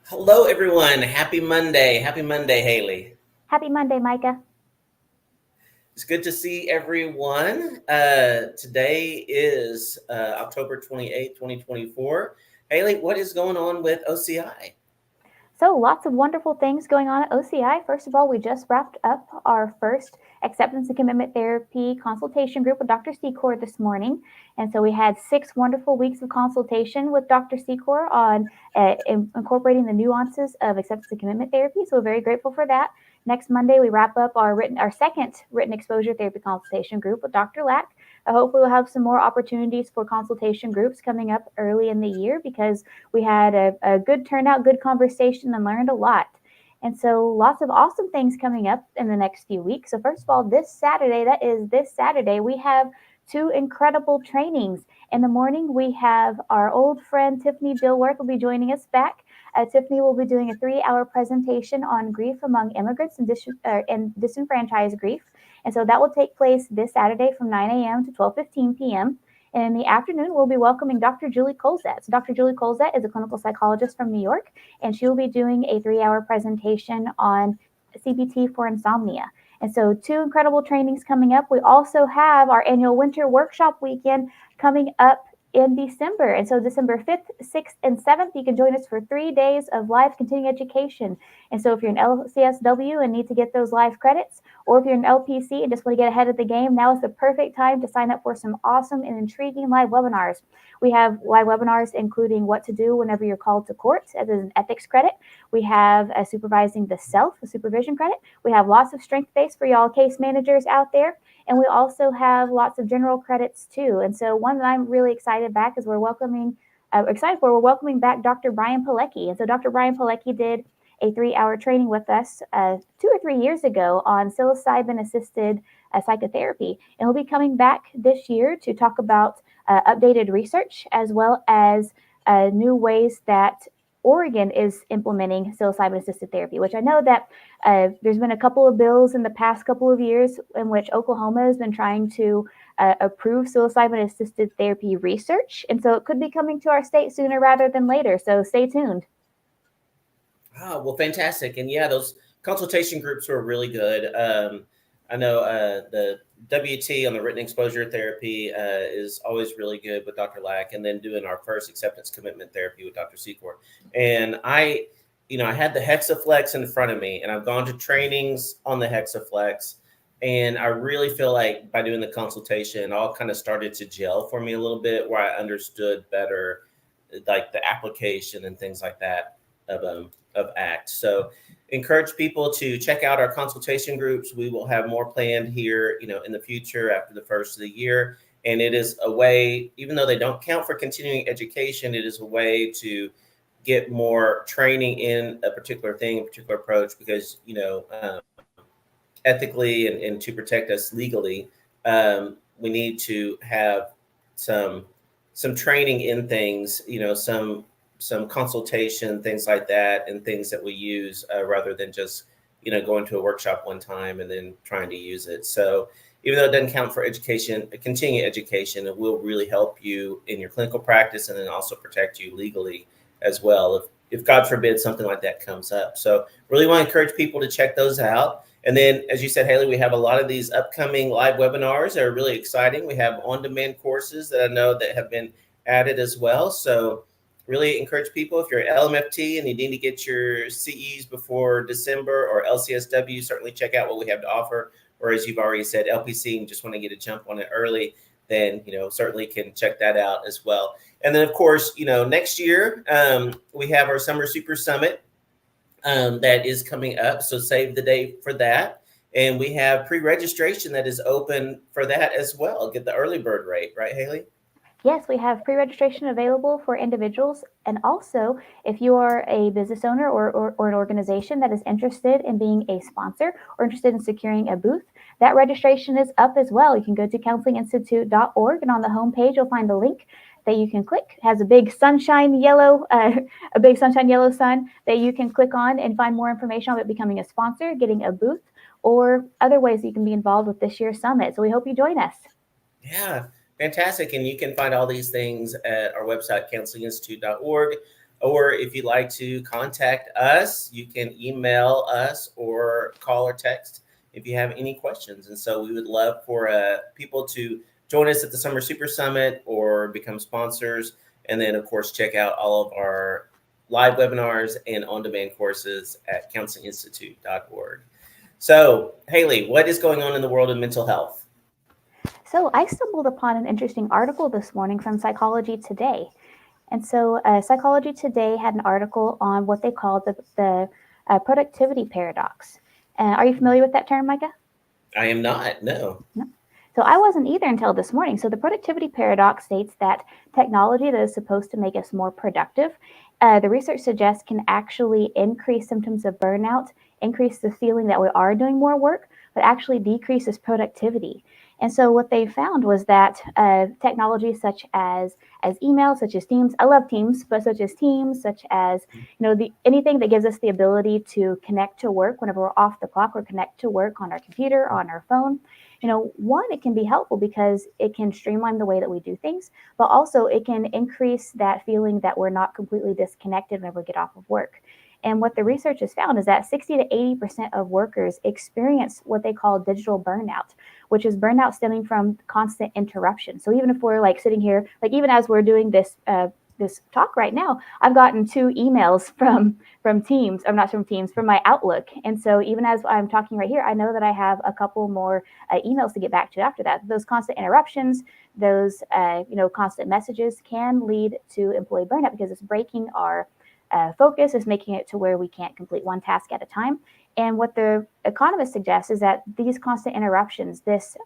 Hello, everyone. Happy Monday. Happy Monday, Hayley. Happy Monday, Micah. It's good to see everyone. Today is October 28th, 2024. Hayley, what is going on with OCI? So, lots of wonderful things going on at OCI. First of all, we just wrapped up our first acceptance and commitment therapy consultation group with Dr. Secor this morning. And so we had 6 wonderful weeks of consultation with Dr. Secor on incorporating the nuances of acceptance and commitment therapy. So, we're very grateful for that. Next Monday, we wrap up our second written exposure therapy consultation group with Dr. Lack. Hopefully, we'll have some more opportunities for consultation groups coming up early in the year because we had a good turnout, good conversation, and learned a lot. And so lots of awesome things coming up in the next few weeks. So first of all, this Saturday, we have two incredible trainings. In the morning, we have our old friend Tiffany Dilworth will be joining us back. Tiffany will be doing a 3-hour presentation on grief among immigrants and disenfranchised grief. And so that will take place this Saturday from 9 a.m. to 12:15 p.m. And in the afternoon, we'll be welcoming Dr. Julie Colzet. So Dr. Julie Colzet is a clinical psychologist from New York, and she will be doing a 3-hour presentation on CBT for insomnia. And so 2 incredible trainings coming up. We also have our annual winter workshop weekend coming up in December. And so December 5th, 6th, and 7th, you can join us for 3 days of live continuing education. And so if you're an LCSW and need to get those live credits, or if you're an LPC and just want to get ahead of the game, now is the perfect time to sign up for some awesome and intriguing live webinars. We have live webinars including what to do whenever you're called to court as an ethics credit. We have supervising the self, a supervision credit. We have lots of strength based for y'all case managers out there. And we also have lots of general credits too. And so one that I'm really excited back is we're welcoming back Dr. Brian Pilecki. And so Dr. Brian Pilecki did a 3-hour training with us 2 or 3 years ago on psilocybin assisted psychotherapy. And he'll be coming back this year to talk about updated research as well as new ways that Oregon is implementing psilocybin assisted therapy, which I know that there's been a couple of bills in the past couple of years in which Oklahoma has been trying to approve psilocybin assisted therapy research. And so it could be coming to our state sooner rather than later. So stay tuned. Oh, well, fantastic. And yeah, those consultation groups were really good. I know the WT on the written exposure therapy is always really good with Dr. Lack, and then doing our first acceptance commitment therapy with Dr. Secor. And I had the Hexaflex in front of me, and I've gone to trainings on the Hexaflex. And I really feel like by doing the consultation, it all kind of started to gel for me a little bit, where I understood better, like the application and things like that of ACT. So encourage people to check out our consultation groups. We will have more planned here, in the future after the first of the year. And it is a way, even though they don't count for continuing education, it is a way to get more training in a particular thing, a particular approach, because, ethically and to protect us legally, we need to have some training in things, some consultation, things like that, and things that we use rather than just, going to a workshop one time and then trying to use it. So even though it doesn't count for education, continuing education, it will really help you in your clinical practice and then also protect you legally as well, if God forbid something like that comes up. So really want to encourage people to check those out. And then, as you said, Hayley, we have a lot of these upcoming live webinars that are really exciting. We have on-demand courses that I know that have been added as well. So really encourage people, if you're LMFT and you need to get your CEs before December, or LCSW, certainly check out what we have to offer. Or as you've already said, LPC, and just want to get a jump on it early, then, certainly can check that out as well. And then, of course, next year we have our Summer Super Summit that is coming up. So save the date for that. And we have pre-registration that is open for that as well. Get the early bird rate, right, Hayley? Yes, we have pre-registration available for individuals. And also, if you are a business owner or an organization that is interested in being a sponsor or interested in securing a booth, that registration is up as well. You can go to counselinginstitute.org, and on the homepage, you'll find a link that you can click. It has a big sunshine yellow sun that you can click on and find more information on it becoming a sponsor, getting a booth, or other ways you can be involved with this year's summit. So we hope you join us. Yeah, fantastic. And you can find all these things at our website, counselinginstitute.org. Or if you'd like to contact us, you can email us or call or text if you have any questions. And so we would love for people to join us at the Summer Super Summit or become sponsors. And then, of course, check out all of our live webinars and on-demand courses at counselinginstitute.org. So, Hayley, what is going on in the world of mental health? So I stumbled upon an interesting article this morning from Psychology Today. And so Psychology Today had an article on what they called the productivity paradox. Are you familiar with that term, Micah? I am not, no. So I wasn't either until this morning. So the productivity paradox states that technology that is supposed to make us more productive, the research suggests can actually increase symptoms of burnout, increase the feeling that we are doing more work, but actually decreases productivity. And so what they found was that technology such as email, such as Teams, I love Teams, but such as Teams, such as anything that gives us the ability to connect to work whenever we're off the clock or connect to work on our computer, on our phone. One, it can be helpful because it can streamline the way that we do things, but also it can increase that feeling that we're not completely disconnected whenever we get off of work. And what the research has found is that 60 to 80% of workers experience what they call digital burnout, which is burnout stemming from constant interruption. So even if we're sitting here, even as we're doing this talk right now, I've gotten 2 emails from Teams, or not from Teams, from my Outlook. And so even as I'm talking right here, I know that I have a couple more emails to get back to after that. Those constant interruptions, those constant messages can lead to employee burnout because it's breaking our focus, is making it to where we can't complete one task at a time. And what the economists suggest is that these constant interruptions, this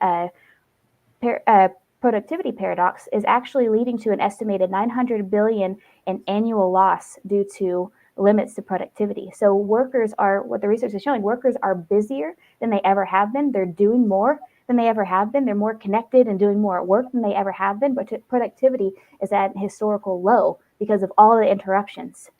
productivity paradox, is actually leading to an estimated $900 billion in annual loss due to limits to productivity. So workers are, what the research is showing, workers are busier than they ever have been. They're doing more than they ever have been. They're more connected and doing more at work than they ever have been. But productivity is at a historical low because of all the interruptions.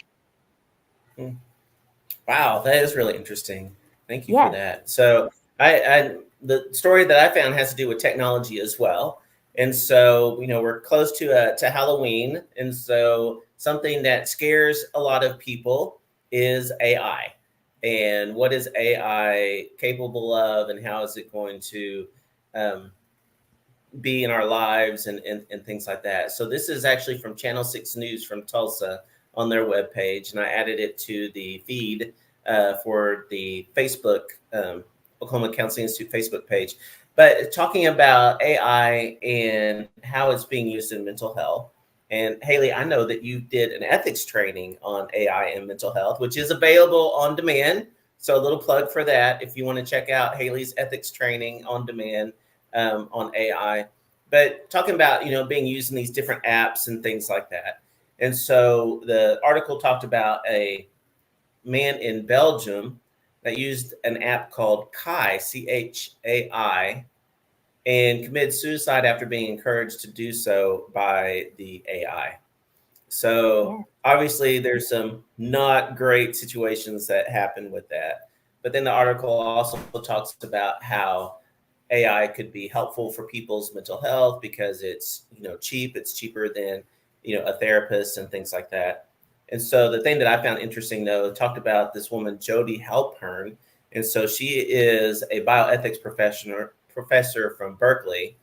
Wow, that is really interesting. Thank you for that. So the story that I found has to do with technology as well. And so, we're close to Halloween. And so something that scares a lot of people is AI. And what is AI capable of, and how is it going to be in our lives and things like that. So this is actually from Channel 6 News from Tulsa on their webpage, and I added it to the feed for the Facebook, Oklahoma Counseling Institute Facebook page. But talking about AI and how it's being used in mental health. And Hayley, I know that you did an ethics training on AI and mental health, which is available on demand. So a little plug for that if you want to check out Hayley's ethics training on demand on AI. But talking about, being used in these different apps and things like that. And so the article talked about a man in Belgium that used an app called Chai, Chai, and committed suicide after being encouraged to do so by the AI. So obviously there's some not great situations that happen with that. But then the article also talks about how AI could be helpful for people's mental health because it's, cheap. It's cheaper than, a therapist and things like that. And so the thing that I found interesting, though, talked about this woman, Jody Halpern. And so she is a bioethics professor from Berkeley.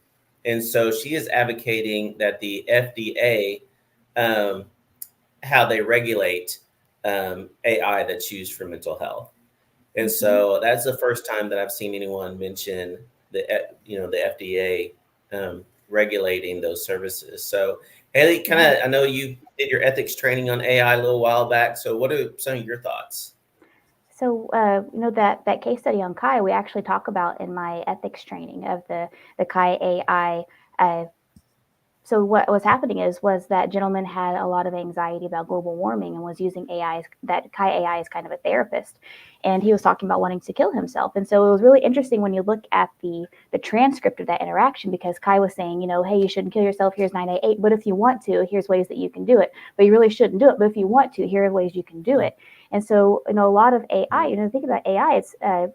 And so she is advocating that the FDA, how they regulate AI that's used for mental health. And so that's the first time that I've seen anyone mention the FDA regulating those services. So Hayley, I know you did your ethics training on AI a little while back. So what are some of your thoughts? So, that case study on Chai, we actually talk about in my ethics training of the Chai AI. So what was happening was that gentleman had a lot of anxiety about global warming and was using that Chai AI is kind of a therapist. And he was talking about wanting to kill himself. And so it was really interesting when you look at the transcript of that interaction, because Chai was saying, hey, you shouldn't kill yourself. Here's 988. But if you want to, here's ways that you can do it. But you really shouldn't do it. But if you want to, here are ways you can do it. And so, a lot of AI, think about AI, it's AI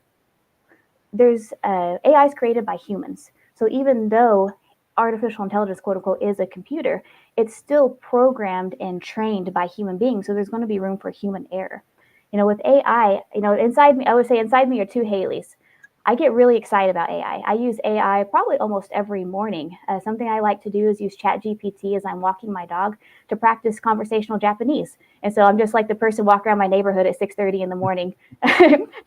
is created by humans. So even though artificial intelligence, quote unquote, is a computer, it's still programmed and trained by human beings. So there's going to be room for human error. With AI, inside me, I would say inside me are two Haleys. I get really excited about AI. I use AI probably almost every morning. Something I like to do is use ChatGPT as I'm walking my dog to practice conversational Japanese. And so I'm just like the person walking around my neighborhood at 6:30 in the morning,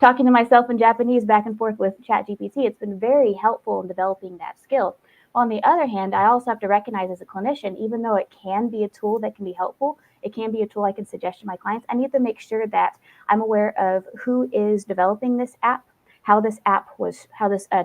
talking to myself in Japanese back and forth with ChatGPT. It's been very helpful in developing that skill. On the other hand, I also have to recognize as a clinician, even though it can be a tool that can be helpful, it can be a tool I can suggest to my clients. I need to make sure that I'm aware of who is developing this app, how this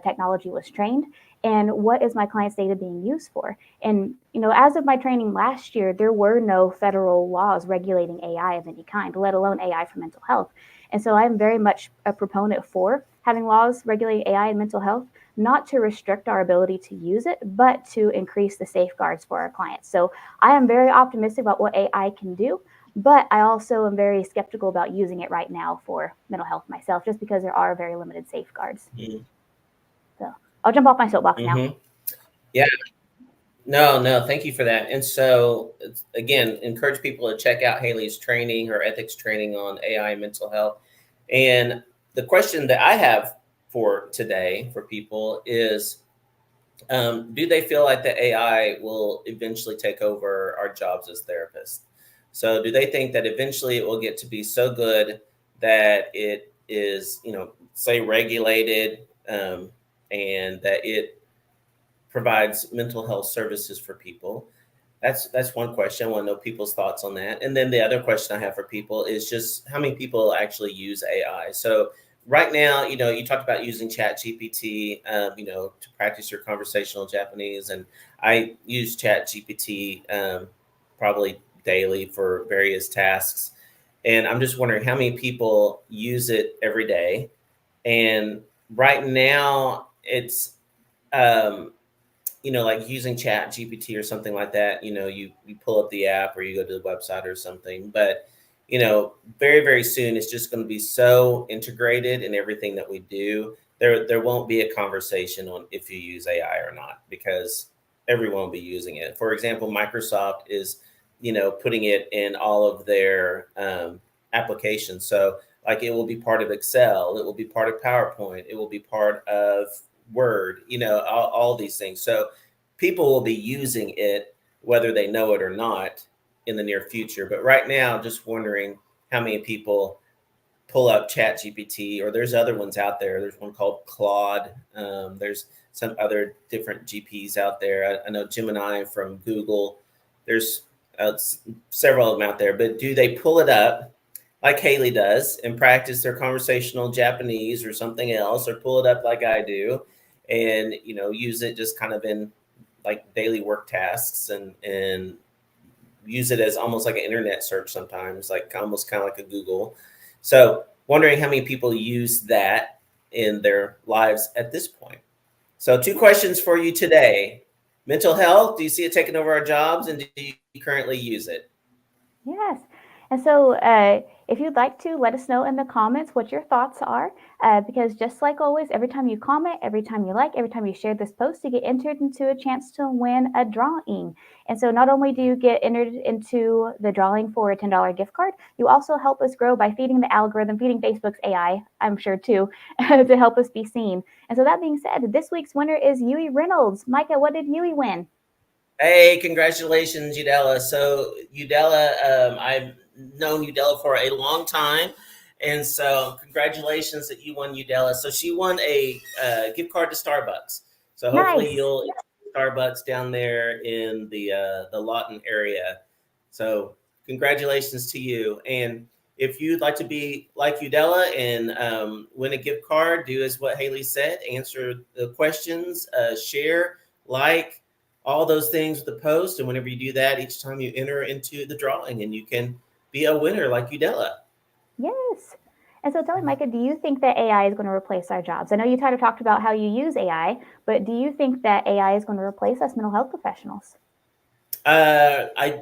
technology was trained, and what is my client's data being used for. And as of my training last year, there were no federal laws regulating AI of any kind, let alone AI for mental health. And so I am very much a proponent for having laws regulating AI and mental health, not to restrict our ability to use it, but to increase the safeguards for our clients. So I am very optimistic about what AI can do, but I also am very skeptical about using it right now for mental health myself, just because there are very limited safeguards. Mm-hmm. So I'll jump off my soapbox now. Yeah. No, thank you for that. And so, again, encourage people to check out Hayley's training, her ethics training on AI and mental health. And the question that I have for today for people is, do they feel like the AI will eventually take over our jobs as therapists? So do they think that eventually it will get to be so good that it is, say regulated, and that it provides mental health services for people? That's one question. I want to know people's thoughts on that. And then the other question I have for people is just how many people actually use AI. So right now, you talked about using ChatGPT, to practice your conversational Japanese, and I use ChatGPT probably daily for various tasks. And I'm just wondering how many people use it every day. And right now, it's like using ChatGPT or something like that, you pull up the app or you go to the website or something. But, very, very soon, it's just going to be so integrated in everything that we do. There won't be a conversation on if you use AI or not, because everyone will be using it. For example, Microsoft is, putting it in all of their applications. So like it will be part of Excel, it will be part of PowerPoint, it will be part of Word, all these things. So people will be using it, whether they know it or not, in the near future. But right now, just wondering how many people pull up ChatGPT, or there's other ones out there. There's one called Claude. There's some other different GPs out there. I know Gemini from Google. There's several of them out there. But do they pull it up like Hayley does and practice their conversational Japanese or something else, or pull it up like I do and, use it just kind of in like daily work tasks and use it as almost like an internet search sometimes, like almost kind of like a Google. So wondering how many people use that in their lives at this point. So 2 questions for you today. Mental health, do you see it taking over our jobs, and do you currently use it? Yes. And so if you'd like to, let us know in the comments what your thoughts are, because just like always, every time you comment, every time you like, every time you share this post, you get entered into a chance to win a drawing. And so not only do you get entered into the drawing for a $10 gift card, you also help us grow by feeding the algorithm, feeding Facebook's AI, I'm sure too, to help us be seen. And so that being said, this week's winner is Yui Reynolds. Micah, what did Yui win? Hey, congratulations, Udella. So Udella, I've known Udella for a long time. And so congratulations that you won, Udella. So she won a gift card to Starbucks. So hopefully Nice. you'll Starbucks down there in the Lawton area. So congratulations to you. And if you'd like to be like Udella and win a gift card, do as what Hayley said, answer the questions, share, like, all those things with the post. And whenever you do that, each time you enter into the drawing, and you can be a winner like Udella. Yes. And so tell me, Micah, do you think that AI is going to replace our jobs? I know you kind of talked about how you use AI, but do you think that AI is going to replace us mental health professionals? I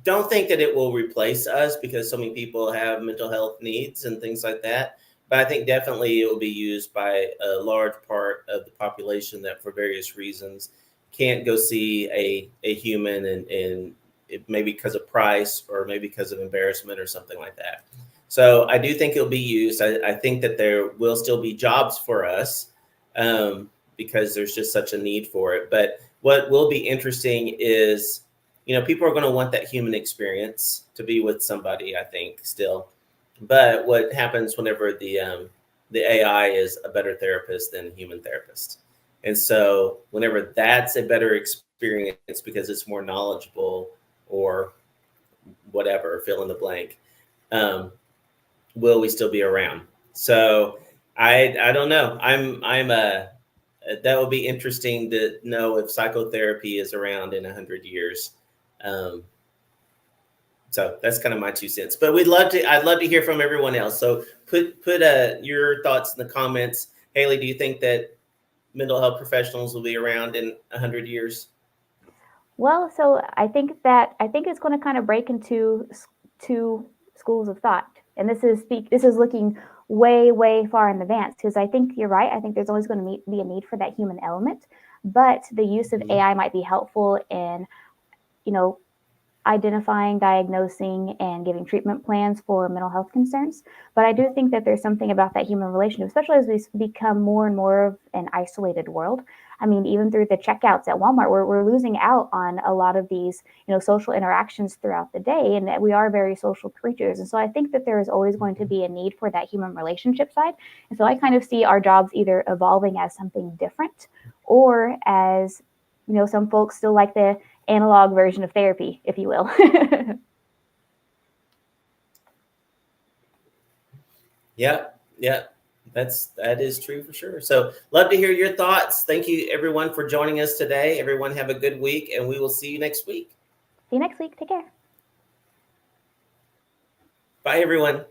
don't think that it will replace us, because so many people have mental health needs and things like that. But I think definitely it will be used by a large part of the population that, for various reasons, can't go see a human, and it maybe because of price or maybe because of embarrassment or something like that. So I do think it'll be used. I think that there will still be jobs for us, because there's just such a need for it. But what will be interesting is, people are going to want that human experience to be with somebody, I think, still. But what happens whenever the AI is a better therapist than a human therapist? And so whenever that's a better experience because it's more knowledgeable or whatever, fill in the blank, will we still be around? So I don't know. That would be interesting to know if psychotherapy is around in 100 years. So that's kind of my 2 cents. But I'd love to hear from everyone else. So put your thoughts in the comments. Hayley, do you think that mental health professionals will be around in 100 years? Well, so I think it's going to kind of break into two schools of thought, and this is looking way far in advance, because I think you're right. I think there's always going to be a need for that human element, but the use of AI might be helpful in, identifying, diagnosing, and giving treatment plans for mental health concerns. But I do think that there's something about that human relationship, especially as we become more and more of an isolated world. I mean, even through the checkouts at Walmart, we're losing out on a lot of these, social interactions throughout the day, and that we are very social creatures. And so I think that there is always going to be a need for that human relationship side. And so I kind of see our jobs either evolving as something different, or as, some folks still like the analog version of therapy, if you will. Yeah. That is true for sure. So love to hear your thoughts. Thank you everyone for joining us today. Everyone have a good week, and we will see you next week. See you next week. Take care. Bye everyone.